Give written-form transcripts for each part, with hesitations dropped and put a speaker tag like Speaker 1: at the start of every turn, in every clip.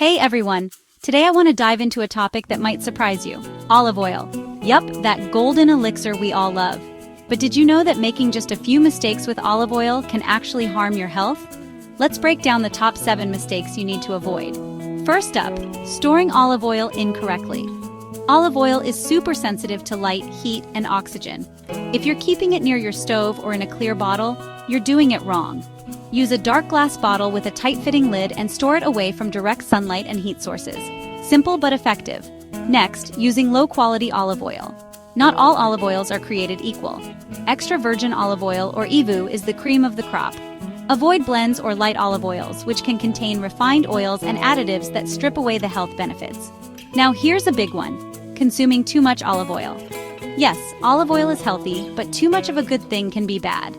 Speaker 1: Hey everyone! Today I want to dive into a topic that might surprise you. Olive oil. Yup, that golden elixir we all love. But did you know that making just a few mistakes with olive oil can actually harm your health? Let's break down the top 7 mistakes you need to avoid. First up, storing olive oil incorrectly. Olive oil is super sensitive to light, heat, and oxygen. If you're keeping it near your stove or in a clear bottle, you're doing it wrong. Use a dark glass bottle with a tight-fitting lid and store it away from direct sunlight and heat sources. Simple but effective. Next, using low-quality olive oil. Not all olive oils are created equal. Extra virgin olive oil, or EVU, is the cream of the crop. Avoid blends or light olive oils, which can contain refined oils and additives that strip away the health benefits. Now here's a big one: consuming too much olive oil. Yes, olive oil is healthy, but too much of a good thing can be bad.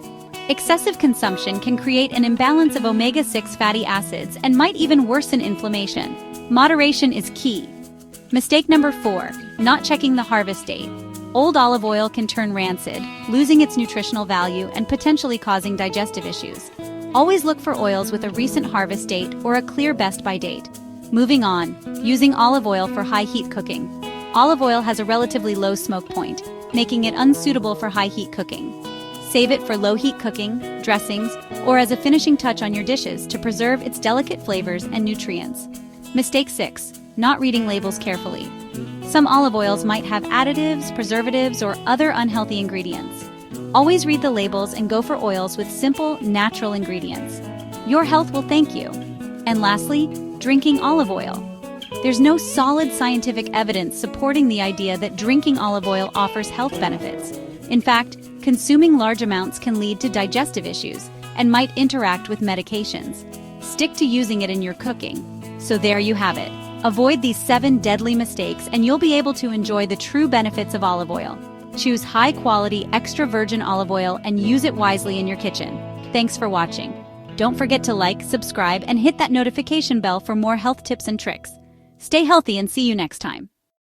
Speaker 1: Excessive consumption can create an imbalance of omega-6 fatty acids and might even worsen inflammation. Moderation is key. Mistake number 4, not checking the harvest date. Old olive oil can turn rancid, losing its nutritional value and potentially causing digestive issues. Always look for oils with a recent harvest date or a clear best-by date. Moving on, using olive oil for high-heat cooking. Olive oil has a relatively low smoke point, making it unsuitable for high-heat cooking. Save it for low-heat cooking, dressings, or as a finishing touch on your dishes to preserve its delicate flavors and nutrients. Mistake 6, not reading labels carefully. Some olive oils might have additives, preservatives, or other unhealthy ingredients. Always read the labels and go for oils with simple, natural ingredients. Your health will thank you. And lastly, drinking olive oil. There's no solid scientific evidence supporting the idea that drinking olive oil offers health benefits. In fact, consuming large amounts can lead to digestive issues and might interact with medications. Stick to using it in your cooking. So there you have it. Avoid these 7 deadly mistakes and you'll be able to enjoy the true benefits of olive oil. Choose high-quality, extra virgin olive oil and use it wisely in your kitchen. Thanks for watching. Don't forget to like, subscribe, and hit that notification bell for more health tips and tricks. Stay healthy and see you next time.